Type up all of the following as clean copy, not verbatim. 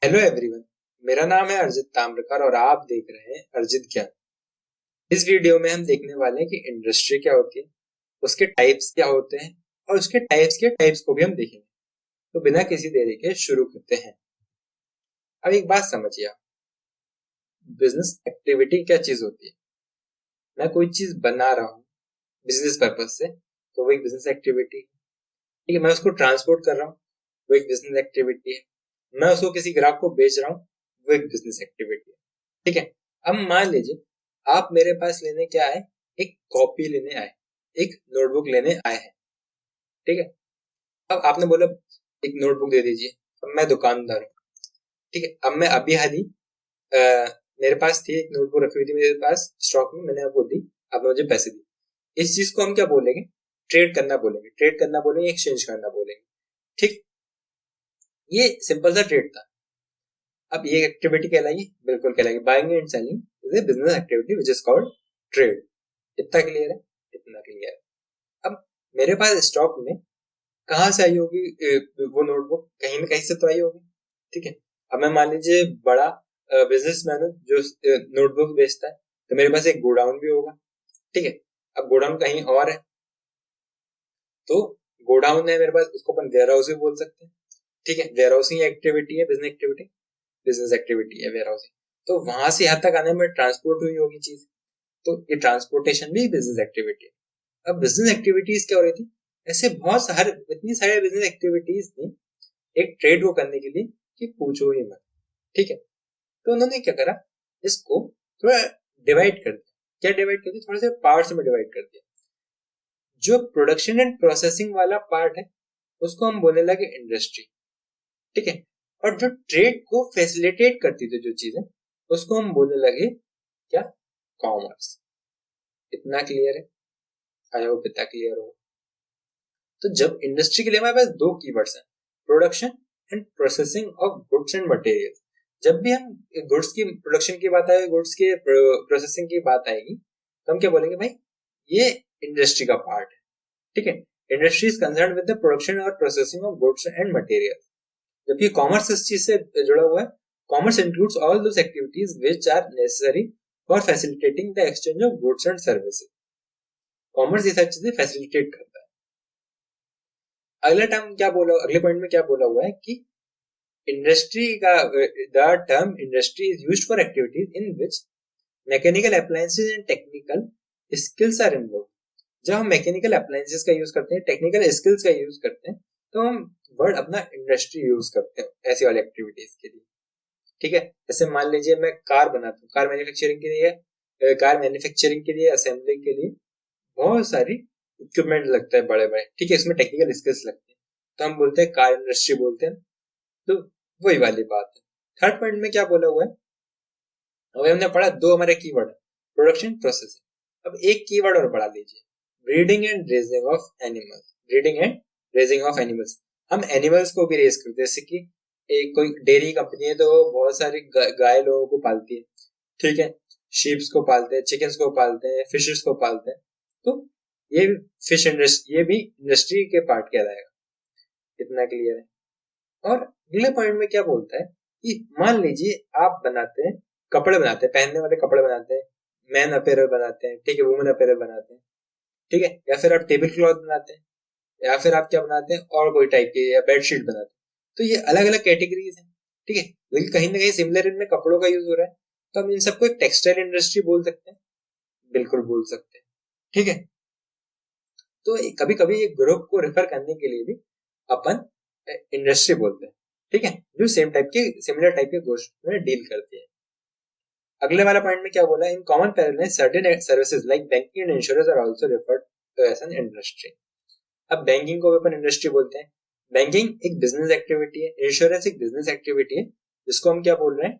Hello everyone. मेरा नाम है अर्जित ताम्रकर और आप देख रहे हैं अर्जित ज्ञान। इस वीडियो में हम देखने वाले हैं कि इंडस्ट्री क्या होती है, उसके टाइप्स क्या होते हैं और उसके टाइप्स के टाइप्स को भी हम देखेंगे। तो बिना किसी देरी के शुरू करते हैं। अब एक बात समझिए, बिजनेस एक्टिविटी क्या चीज होती है। मैं कोई चीज बना रहा हूँ बिजनेस पर्पज से, तो वो एक बिजनेस एक्टिविटी है। ठीक है, मैं उसको ट्रांसपोर्ट कर रहा हूँ, वो एक बिजनेस एक्टिविटी है। मैं उसको किसी ग्राहक को बेच रहा हूँ, वो एक बिजनेस एक्टिविटी है। ठीक है। अब मान लीजिए आप मेरे पास लेने क्या आए, एक कॉपी लेने आए, एक नोटबुक लेने आए हैं। ठीक है। अब आपने बोला एक नोटबुक दे दीजिए। अब मैं दुकानदार हूँ। ठीक है, अब मैं अभी हाल ही अ, मेरे पास थी एक नोटबुक रखी हुई थी मेरे पास स्टॉक में, मैंने आपको दी, आपने मुझे पैसे दिए। इस चीज को हम क्या बोलेंगे, ट्रेड करना बोलेंगे। ट्रेड करना बोलेंगे, एक्सचेंज करना बोलेंगे। ठीक, ये सिंपल सा ट्रेड था। अब ये एक्टिविटी कहलाएगी, बिल्कुल कहलाएगी। Buying and selling is a business activity which is called trade. इतना क्लियर है, इतना क्लियर है। अब मेरे पास स्टॉक में कहाँ से आई होगी वो नोटबुक, कहीं ना कहीं से तो आई होगी। ठीक है। अब मैं मान लीजिए बड़ा बिजनेसमैन हूँ जो नोटबुक बेचता है, तो मेरे पास एक गोडाउन भी होगा। ठीक है। अब गोडाउन कहीं और है, तो गोडाउन है मेरे पास, उसको अपन वेयर हाउस भी बोल सकते हैं। ठीक है, वेयर हाउसिंग एक्टिविटी है, बिजनेस एक्टिविटी, बिजनेस एक्टिविटी है वेयर हाउसिंग। तो वहां से यहाँ तक आने में ट्रांसपोर्ट हुई होगी चीज, तो ये ट्रांसपोर्टेशन भी बिजनेस एक्टिविटी है। अब बिजनेस एक्टिविटीज क्या हो रही थी, ऐसे बहुत सारे, इतनी सारे बिजनेस एक्टिविटीज थी एक ट्रेड को करने के लिए कि पूछो ही मत। ठीक है। तो उन्होंने क्या करा, इसको थोड़ा डिवाइड कर दिया। क्या डिवाइड कर दिया, थोड़े से पार्ट्स में डिवाइड कर दिया। जो प्रोडक्शन एंड प्रोसेसिंग वाला पार्ट है उसको हम बोलने लगे इंडस्ट्री। ठीक है। और जो ट्रेड को फैसिलिटेट करती थी जो चीजें, उसको हम बोलने लगे क्या, कॉमर्स। इतना क्लियर है, आई होप इतना क्लियर हो। तो जब इंडस्ट्री के लिए हमारे पास दो कीवर्ड्स हैं, production and processing of goods and materials. जब भी हम गुड्स की प्रोडक्शन की बात आएगी, गुड्स के प्रोसेसिंग की बात आएगी, तो हम क्या बोलेंगे, भाई ये इंडस्ट्री का पार्ट है। ठीक है। Industry is concern with the production और processing of goods and material. जबकि कॉमर्स इस चीज से जुड़ा हुआ है। Commerce includes all those activities which are necessary for facilitating the exchange of goods and services. Commerce ये सब चीजें फैसिलिटेट करता है। अगला टर्म क्या बोला, अगले पॉइंट में क्या बोला हुआ है कि इंडस्ट्री का the term industry is used for activities in which mechanical appliances and technical skills are involve. जब हम मैकेनिकल अप्लायंसेज का यूज करते हैं, टेक्निकल स्किल्स का यूज करते हैं, तो हम वर्ड अपना इंडस्ट्री यूज करते हैं ऐसी वाली एक्टिविटीज के लिए। ठीक है। जैसे मान लीजिए मैं कार बनाता हूँ, कार मैन्युफैक्चरिंग के लिए, असेंबलिंग के लिए बहुत सारी इक्विपमेंट लगता है बड़े बड़े। ठीक है, इसमें टेक्निकल स्किल्स लगते हैं, तो हम बोलते हैं कार इंडस्ट्री बोलते हैं। तो वही वाली बात है। थर्ड पॉइंट में क्या बोला हुआ है, अभी हमने पढ़ा दो हमारे कीवर्ड, प्रोडक्शन प्रोसेसिंग। अब एक कीवर्ड और बढ़ा लीजिए, breeding and raising of animals. Breeding and raising of animals, हम एनिमल्स को भी रेज करते हैं। जैसे कि एक कोई डेयरी कंपनी है तो वो बहुत सारी गाय लोगों को पालती है। ठीक है, शीप्स को पालते हैं, चिकन्स को पालते हैं, फिशेस को पालते हैं। तो ये फिश इंडस्ट्री, ये भी इंडस्ट्री के पार्ट कहलाएगा। इतना क्लियर है। और अगले पॉइंट में क्या बोलता है कि मान लीजिए आप बनाते हैं, कपड़े बनाते हैं, पहनने वाले कपड़े बनाते हैं, मैन अपेरल बनाते हैं, ठीक है, वुमेन अपेरल बनाते हैं। ठीक है, या फिर आप टेबल क्लॉथ बनाते हैं, या फिर आप क्या बनाते हैं और कोई टाइप के, या बेडशीट बनाते हैं। तो ये अलग अलग कैटेगरीज हैं। ठीक है, लेकिन कहीं ना कहीं सिमिलर इनमें कपड़ों का यूज हो रहा है, तो हम इन सबको एक टेक्सटाइल इंडस्ट्री बोल सकते हैं, बिल्कुल बोल सकते हैं। ठीक है। तो कभी कभी एक ग्रुप को रेफर करने के लिए भी अपन इंडस्ट्री बोलते हैं। ठीक है, जो सेम टाइप के, सिमिलर टाइप के गोष्ठ में डील करती है। अगले वाला पॉइंट में क्या बोला, in common parallel certain services like banking and insurance are also referred to as an industry. अब बैंकिंग को भी अपन इंडस्ट्री बोलते हैं। बैंकिंग एक बिजनेस एक्टिविटी है, इंश्योरेंस एक बिजनेस एक्टिविटी है, जिसको हम क्या बोल रहे हैं,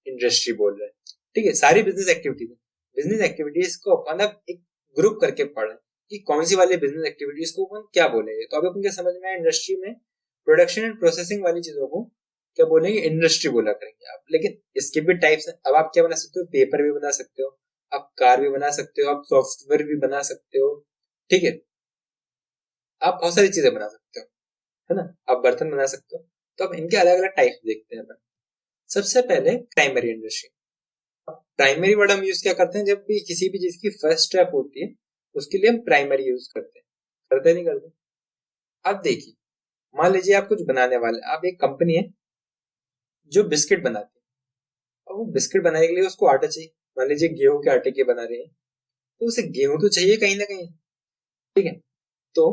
इंडस्ट्री बोल रहे हैं। ठीक है, सारी बिजनेस एक्टिविटीज, बिजनेस एक्टिविटीज को अपन अब एक ग्रुप करके पढ़ कि कौन सी वाली बिजनेस एक्टिविटीज को अपन क्या बोलेंगे। तो अब अपन क्या समझ में आया, इंडस्ट्री में प्रोडक्शन एंड प्रोसेसिंग वाली चीजों को क्या बोलेंगे, इंडस्ट्री बोला करेंगे आप। लेकिन इसके भी टाइप्स हैं। अब आप क्या बना सकते हो, पेपर भी बना सकते हो, आप कार भी बना सकते हो, आप सॉफ्टवेयर भी बना सकते हो। ठीक है, आप बहुत सारी चीजें बना सकते हो, है ना, आप बर्तन बना सकते हो। तो अब इनके अलग अलग टाइप्स देखते हैं अपन। सबसे पहले प्राइमरी इंडस्ट्री। प्राइमरी वर्ड हम यूज क्या करते हैं, जब भी किसी भी चीज की फर्स्ट स्टेप होती है उसके लिए हम प्राइमरी यूज करते हैं, करते नहीं करते। अब देखिए, मान लीजिए आप कुछ बनाने वाले, आप एक कंपनी है जो बिस्किट बनाती है, अब वो बिस्किट बनाने के लिए उसको आटा चाहिए। मान लीजिए गेहूं के आटे के बना रहे हैं, तो उसे गेहूं तो चाहिए कहीं ना कहीं, ठीक है। तो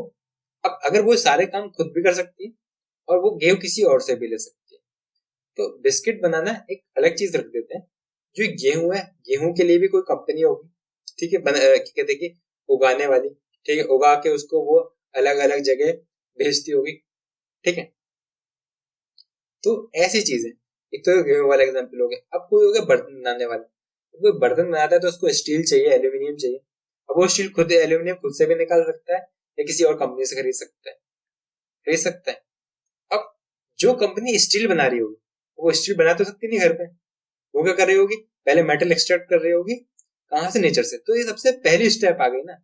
अब अगर वो सारे काम खुद भी कर सकती है और वो गेहूं किसी और से भी ले सकती है, तो बिस्किट बनाना एक अलग चीज रख देते हैं। जो गेहूं है, गेहूं के लिए भी कोई कंपनी होगी, ठीक है, क्या कहते हैं कि उगाने वाली, ठीक है, उगा के उसको वो अलग अलग जगह भेजती होगी, ठीक है। तो ऐसी चीज है। एक तो गेहूं वाला एग्जाम्पल हो गया। अब कोई हो गया बर्तन बनाने वाला, तो कोई बर्तन बनाता है तो उसको स्टील चाहिए, एल्यूमिनियम चाहिए। अब वो स्टील खुद, एल्यूमिनियम खुद से भी निकाल सकता है या किसी और कंपनी से खरीद सकता है, खरीद सकता है। अब जो कंपनी स्टील बना रही होगी वो स्टील बना तो सकती नहीं घर पे, वो क्या कर रही होगी, पहले मेटल एक्सट्रैक्ट कर रही होगी, कहां से, नेचर से। तो ये सबसे पहली स्टेप आ गई ना,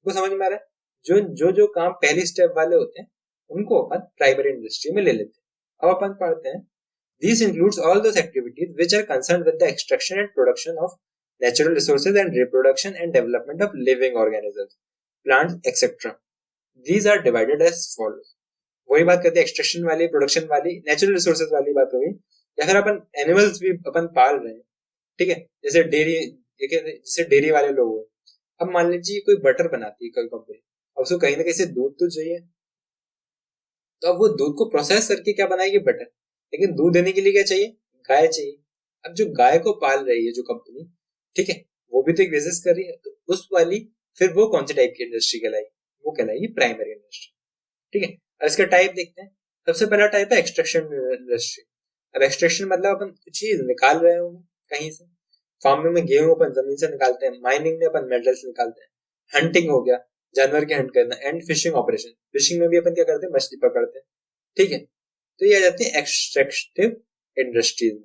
वो समझ में आ रहा है। जो जो जो काम पहली स्टेप वाले होते हैं उनको अपन प्राइमरी इंडस्ट्री में ले लेते हैं। अब अपन पढ़ते हैं, this includes all those activities which are concerned with the extraction and production of natural resources and reproduction and development of living organisms, plants etcetera. These are divided as follows. वही बात करते हैं एक्सट्रैक्शन वाली, production वाली, natural resources वाली बात हो गई। या फिर अपन एनिमल्स भी अपन पाल रहे हैं, ठीक है, जैसे डेयरी, जैसे डेयरी वाले लोग हो। अब मान लीजिए कोई बटर बनाती है कोई कंपनी, अब उसको कहीं ना कहीं से दूध तो चाहिए, तो अब वो दूध को प्रोसेस करके क्या बनाएगी, बटर। लेकिन दूध देने के लिए क्या चाहिए, गाय चाहिए। अब जो गाय को पाल रही है जो कंपनी, ठीक है, वो भी तो एक बिजनेस कर रही है, तो उस वाली फिर वो कौन सी टाइप की इंडस्ट्री कहलाएगी, वो कहलाएगी प्राइमरी इंडस्ट्री, ठीक है। और इसका टाइप देखते हैं। सबसे पहला टाइप है एक्सट्रैक्शन इंडस्ट्री। अब एक्सट्रैक्शन मतलब अपन कुछ चीज निकाल रहे होंगे कहीं से। फार्मिंग में गेहूं अपन जमीन से निकालते हैं, माइनिंग में अपन मेटल्स निकालते हैं, हंटिंग हो गया, जानवर के हंट करना, एंड फिशिंग ऑपरेशन, फिशिंग में भी अपन क्या करते हैं, मछली पकड़ते हैं, ठीक है। तो ये आ जाती है एक्सट्रैक्टिव इंडस्ट्रीज में।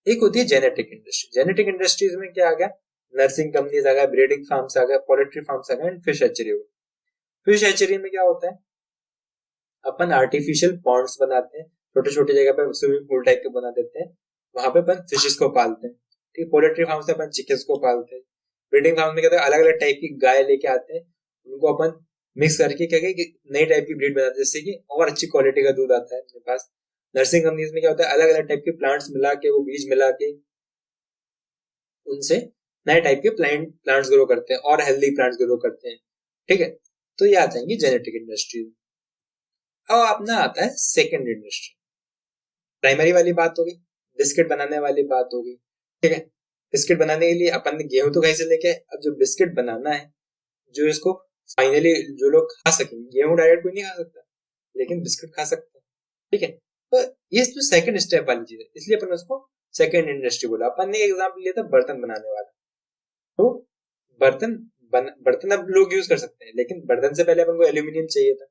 एक होती है जेनेटिक इंडस्ट्री। जेनेटिक इंडस्ट्रीज में क्या आ गया, नर्सिंग कंपनीज आ गया, ब्रीडिंग फार्म्स आ गया, पोल्ट्री फार्म्स आ गया, एंड फिश हैचरी हो गया। फिश हैचरी में क्या होता है, अपन आर्टिफिशियल पॉन्ड्स बनाते हैं, छोटे छोटे जगह पे स्विमिंग पूल टाइप के बना देते हैं, वहां पे अपन फिशेस को पालते हैं, ठीक। पोल्ट्री फार्म से अपन चिकन्स को पालते हैं। ब्रीडिंग फार्म में क्या होता है, अलग अलग टाइप की गाय लेके आते हैं, उनको अपन मिक्स करके क्या कि नई टाइप की ब्रीड बनाते हैं, जिससे कि और अच्छी क्वालिटी का दूध आता है अपने पास। नर्सिंग कंपनीज में क्या होता है, अलग अलग टाइप के प्लांट्स मिला के, वो बीज मिला के उनसे नए टाइप के प्लांट्स ग्रो करते हैं और हेल्दी प्लांट्स ग्रो करते हैं, ठीक है। तो ये आ जाएंगी जेनेटिक इंडस्ट्री। अब अपना आता है सेकेंड इंडस्ट्री। प्राइमरी वाली बात होगी, बिस्किट बनाने वाली बात होगी, ठीक है। बिस्किट बनाने के लिए अपन ने गेहूं तो कहीं से लेके, अब जो बिस्किट बनाना है, जो इसको फाइनली जो लोग खा सकेंगे, गेहूं डायरेक्ट कोई नहीं खा सकता, लेकिन बिस्किट खा सकता है, ठीक है। तो ये तो सेकंड स्टेप वाली चीज है, इसलिए अपन उसको सेकंड इंडस्ट्री बोला। अपन ने एग्जाम्पल लिया था बर्तन बनाने वाला। तो बर्तन बर्तन अब लोग यूज कर सकते हैं, लेकिन बर्तन से पहले अपन को एल्यूमिनियम चाहिए था।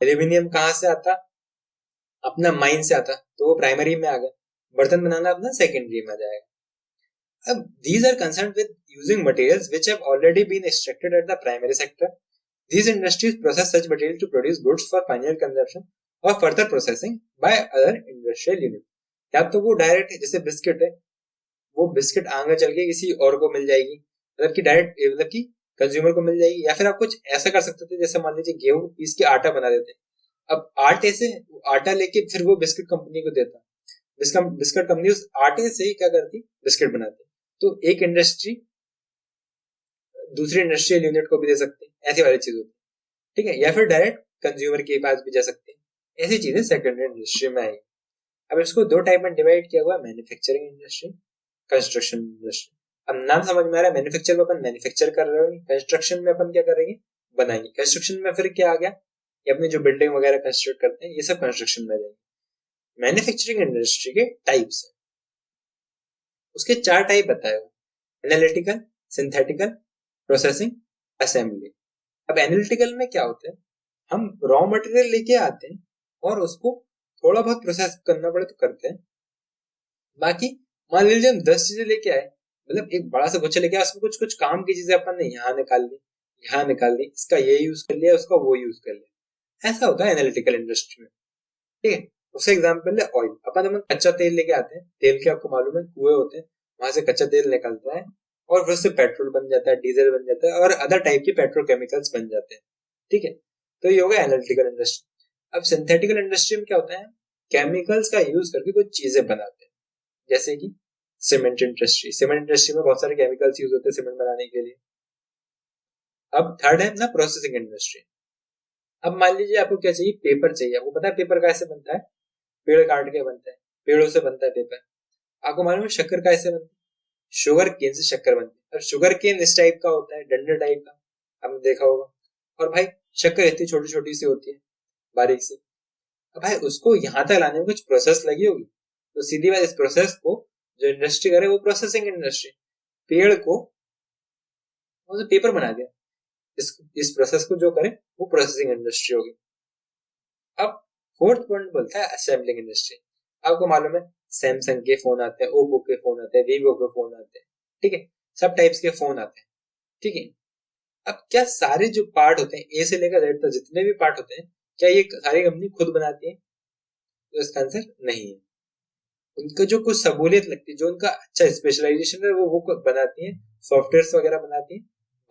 एल्यूमिनियम कहाँ से आता, अपना माइन से आता, तो वो प्राइमरी में आ गया। बर्तन बनाना अपना सेकेंडरी में आ जाएगा। अब these are concerned with using materials which have already been extracted at the primary sector. These industries process such material to produce goods for final consumption or further processing by other industrial unit. या तो वो direct, जैसे biscuit है, वो biscuit आगे चल के किसी और को मिल जाएगी, मतलब कि डायरेक्ट, मतलब कि कंज्यूमर को मिल जाएगी। या फिर आप कुछ ऐसा कर सकते थे, जैसे मान लीजिए गेहूं पीस के आटा बना देते हैं, अब आटे से आटा लेके फिर वो बिस्किट कंपनी को देता, बिस्किट कंपनी उस आटे से ही क्या करती, बिस्किट बनाती। तो एक इंडस्ट्री दूसरी इंडस्ट्रियल यूनिट को भी दे सकते हैं, ऐसी वाली चीज होती है, ठीक है। या फिर डायरेक्ट कंज्यूमर के पास भी जा सकते हैं, ऐसी चीजें सेकेंडरी इंडस्ट्री में आएगी। अब इसको दो टाइप में डिवाइड किया हुआ है, मैन्युफैक्चरिंग इंडस्ट्री, कंस्ट्रक्शन इंडस्ट्री। अब नाम समझ में आ रहा है, मैन्युफैक्चर में अपन मैन्युफैक्चर कर रहे हो, कंस्ट्रक्शन में अपन क्या करेंगे, बनाएंगे। कंस्ट्रक्शन में फिर क्या आ गया, ये अपनी जो बिल्डिंग वगैरह कंस्ट्रक्ट करते हैं, ये सब कंस्ट्रक्शन में आ जाएंगे। मैन्युफैक्चरिंग इंडस्ट्री के टाइप्स है, उसके चार टाइप बताए हुए, एनालिटिकल, सिंथेटिकल, प्रोसेसिंग, असेंबली। अब एनालिटिकल में क्या होता है, हम रॉ मटेरियल लेके आते हैं और उसको थोड़ा बहुत प्रोसेस करना पड़े तो करते हैं। बाकी मान लीजिए हम 10 चीजें लेके आए, मतलब एक बड़ा सा गुच्छा लेके आए, उसमें कुछ कुछ काम की चीजें अपन ने यहाँ निकाल ली, यहाँ निकाल ली, इसका ये यूज कर लिया, उसका वो यूज कर लिया। ऐसा होता है एनालिटिकल इंडस्ट्री में, ठीक है। उसका एग्जाम्पल है ऑयल। अपन कच्चा तेल लेके आते हैं, तेल के आपको मालूम है कुएं होते हैं, वहां से कच्चा तेल निकलता है और फिर उससे पेट्रोल बन जाता है, डीजल बन जाता है और अदर टाइप के पेट्रोकेमिकल्स बन जाते हैं। ठीक है, तो ये हो गया एनालिटिकल इंडस्ट्री। अब सिंथेटिकल इंडस्ट्री में क्या होता है, केमिकल्स का यूज करके कुछ चीजें बनाते हैं, जैसे कि सीमेंट इंडस्ट्री। सीमेंट इंडस्ट्री में बहुत सारे केमिकल्स यूज होते हैं सीमेंट बनाने के लिए। अब थर्ड है ना प्रोसेसिंग इंडस्ट्री। अब मान लीजिए आपको क्या चाहिए, पेपर चाहिए। आपको पता है पेपर कैसे बनता है, पेड़ काट के बनता है, पेड़ों से बनता है पेपर। आपको मालूम है शक्कर कैसे बनती है, शुगर केन से शक्कर बनती है। अब शुगर केन इस टाइप का होता है, डंडे टाइप का, आपने देखा होगा। और भाई शक्कर इतनी छोटी छोटी सी होती है, बारीक सी। अब भाई उसको यहाँ तक लाने में कुछ प्रोसेस लगी होगी, तो सीधी बात इस प्रोसेस को जो इंडस्ट्री करे वो प्रोसेसिंग इंडस्ट्री। पेड़ को पेपर बना दिया, इस प्रोसेस को जो करे वो प्रोसेसिंग इंडस्ट्री होगी। अब फोर्थ पॉइंट बोलता है असेंबलिंग इंडस्ट्री। आपको मालूम है सैमसंग के फोन आते हैं, ओप्पो के फोन आते हैं, वीवो के फोन आते हैं, ठीक है, सब टाइप्स के फोन आते हैं। ठीक है, अब क्या सारे जो पार्ट होते हैं ए से लेकर जेड तक जितने भी पार्ट होते हैं, क्या ये सारी कंपनी खुद बनाती है? तो इसका आंसर नहीं है। उनका जो कुछ सहूलियत लगती है, जो उनका अच्छा स्पेशलाइजेशन है, वो बनाती है, सॉफ्टवेयर वगैरह बनाती है।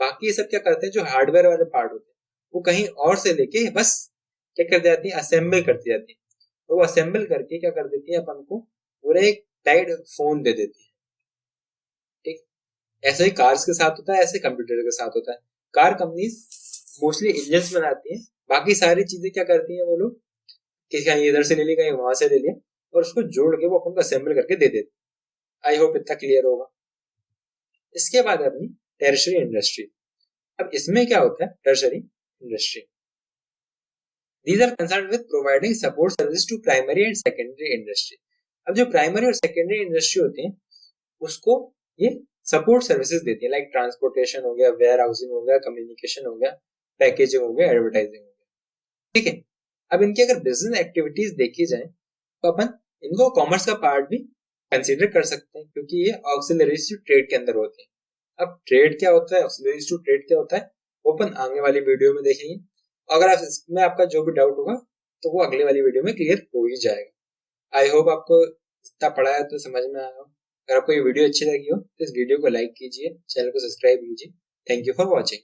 बाकी ये सब क्या करते हैं, जो हार्डवेयर वाले पार्ट होते हैं वो कहीं और से लेके बस क्या कर जाती है, असेंबल करती जाती है। तो वो असेंबल करके क्या कर देती है, अपन को पूरा एक टाइट फोन दे देती है। ठीक, ऐसे ही कार्स के साथ होता है, ऐसे कंप्यूटर के साथ होता है। कार कंपनीज मोस्टली इंजन बनाती है, बाकी सारी चीजें क्या करती है वो लोग, कहीं इधर से ले लिया कहीं वहां से ले लिया और उसको जोड़ के वो अपन को असेंबल करके दे देते। आई होप इतना क्लियर होगा। इसके बाद अपनी टर्शरी इंडस्ट्री। अब इसमें क्या होता है, tertiary industry, these are concern with providing support service to primary and secondary industry. अब जो प्राइमरी और सेकेंडरी इंडस्ट्री होती है उसको ये सपोर्ट सर्विसेज देती है, लाइक ट्रांसपोर्टेशन हो गया, वेयर हाउसिंग हो गया, कम्युनिकेशन हो गया, पैकेजिंग हो गया, एडवर्टाइजिंग हो गया। ठीक है, अब इनकी अगर बिजनेस एक्टिविटीज देखी जाए तो अपन इनको कॉमर्स का पार्ट भी कंसीडर कर सकते हैं, क्योंकि ये ऑक्सिलरीज टू ट्रेड के अंदर होती है। अब ट्रेड क्या होता है, ऑक्सिलरीज टू ट्रेड क्या होता है, वो अपन आगे वाली वीडियो में देखेंगे। अगर आप इसमें आपका जो भी डाउट होगा तो वो अगले वाली वीडियो में क्लियर हो ही जाएगा। आई होप आपको जितना पढ़ा है तो समझ में आया हो। अगर आपको ये वीडियो अच्छी लगी हो तो इस वीडियो को लाइक कीजिए, चैनल को सब्सक्राइब कीजिए। Thank you for watching.